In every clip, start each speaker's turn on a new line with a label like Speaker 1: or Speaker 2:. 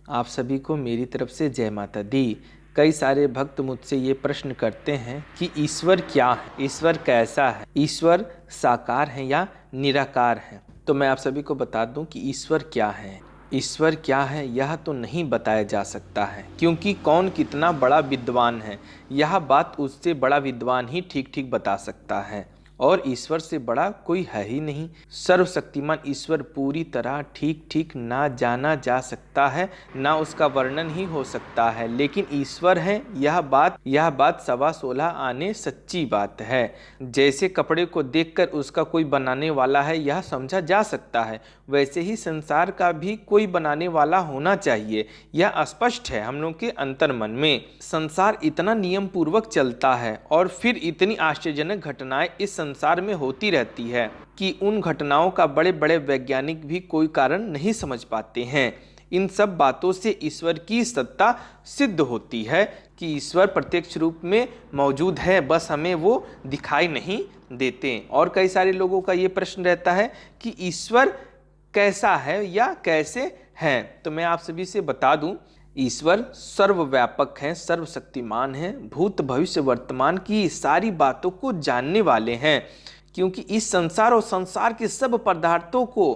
Speaker 1: आप सभी को मेरी तरफ से जय माता दी। कई सारे भक्त मुझसे ये प्रश्न करते हैं कि ईश्वर क्या है, ईश्वर कैसा है, ईश्वर साकार है या निराकार है। तो मैं आप सभी को बता दूं कि ईश्वर क्या है। ईश्वर क्या है यह तो नहीं बताया जा सकता है, क्योंकि कौन कितना बड़ा विद्वान है यह बात उससे बड़ा विद्वान ही ठीक ठीक बता सकता है, और ईश्वर से बड़ा कोई है ही नहीं। सर्वशक्तिमान ईश्वर पूरी तरह ठीक ठीक ना जाना जा सकता है, ना उसका वर्णन ही हो सकता है, लेकिन ईश्वर है यह बात 16.15 आने सच्ची बात है। जैसे कपड़े को देखकर उसका कोई बनाने वाला है यह समझा जा सकता है, वैसे ही संसार का भी कोई बनाने वाला होना चाहिए, यह स्पष्ट है हम लोग के अंतर मन में। संसार इतना नियम पूर्वक चलता है और फिर इतनी आश्चर्यजनक घटनाएं इस संसार में होती रहती है कि उन घटनाओं का बड़े बड़े वैज्ञानिक भी कोई कारण नहीं समझ पाते हैं। इन सब बातों से ईश्वर की सत्ता सिद्ध होती है कि ईश्वर प्रत्यक्ष रूप में मौजूद है, बस हमें वो दिखाई नहीं देते। और कई सारे लोगों का ये प्रश्न रहता है कि ईश्वर कैसा है या कैसे है। तो मैं आप सभी से बता दूं, ईश्वर सर्वव्यापक हैं, सर्वशक्तिमान हैं, भूत भविष्य वर्तमान की सारी बातों को जानने वाले हैं, क्योंकि इस संसार और संसार के सब पदार्थों को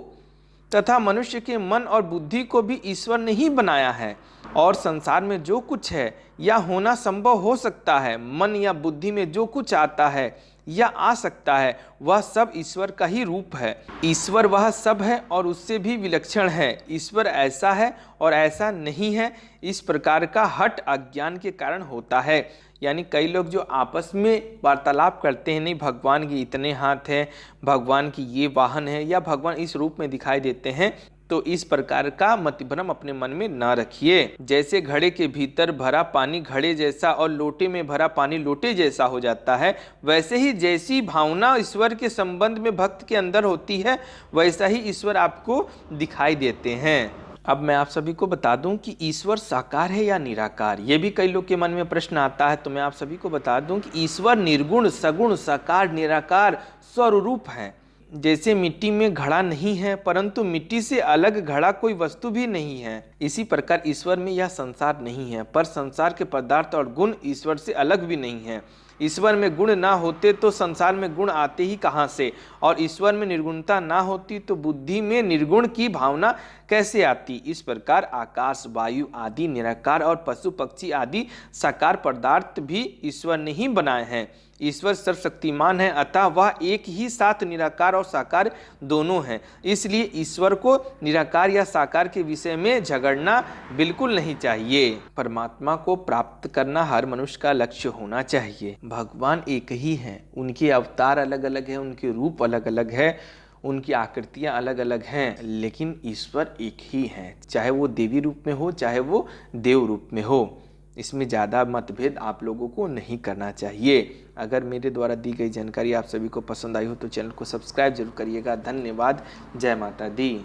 Speaker 1: तथा मनुष्य के मन और बुद्धि को भी ईश्वर ने ही बनाया है। और संसार में जो कुछ है या होना संभव हो सकता है, मन या बुद्धि में जो कुछ आता है या आ सकता है, वह सब ईश्वर का ही रूप है। ईश्वर वह सब है और उससे भी विलक्षण है। ईश्वर ऐसा है और ऐसा नहीं है, इस प्रकार का हठ अज्ञान के कारण होता है। यानी कई लोग जो आपस में वार्तालाप करते हैं, नहीं भगवान के इतने हाथ हैं, भगवान की ये वाहन है, या भगवान इस रूप में दिखाई देते हैं, तो इस प्रकार का मतिभ्रम अपने मन में ना रखिए। जैसे घड़े के भीतर भरा पानी घड़े जैसा और लोटे में भरा पानी लोटे जैसा हो जाता है, वैसे ही जैसी भावना ईश्वर के संबंध में भक्त के अंदर होती है, वैसा ही ईश्वर आपको दिखाई देते हैं। अब मैं आप सभी को बता दूं कि ईश्वर साकार है या निराकार, ये भी कई लोग के मन में प्रश्न आता है। तो मैं आप सभी को बता दूं कि ईश्वर निर्गुण, सगुण, साकार, निराकार, स्वरूप है। जैसे मिट्टी में घड़ा नहीं है, परंतु मिट्टी से अलग घड़ा कोई वस्तु भी नहीं है, इसी प्रकार ईश्वर में यह संसार नहीं है, पर संसार के पदार्थ और गुण ईश्वर से अलग भी नहीं है। ईश्वर में गुण ना होते तो संसार में गुण आते ही कहाँ से, और ईश्वर में निर्गुणता ना होती तो बुद्धि में निर्गुण की भावना कैसे आती। इस प्रकार आकाश, वायु आदि निराकार और पशु पक्षी आदि साकार पदार्थ भी ईश्वर ने ही बनाए हैं। ईश्वर सर्वशक्तिमान है, अतः वह एक ही साथ निराकार और साकार दोनों हैं। इसलिए ईश्वर को निराकार या साकार के विषय में झगड़ना बिल्कुल नहीं चाहिए। परमात्मा को प्राप्त करना हर मनुष्य का लक्ष्य होना चाहिए। भगवान एक ही हैं, उनके अवतार अलग अलग हैं, उनके रूप अलग अलग है, उनकी आकृतियाँ अलग अलग हैं, लेकिन ईश्वर एक ही हैं, चाहे वो देवी रूप में हो चाहे वो देव रूप में हो। इसमें ज़्यादा मतभेद आप लोगों को नहीं करना चाहिए। अगर मेरे द्वारा दी गई जानकारी आप सभी को पसंद आई हो तो चैनल को सब्सक्राइब जरूर करिएगा। धन्यवाद। जय माता दी।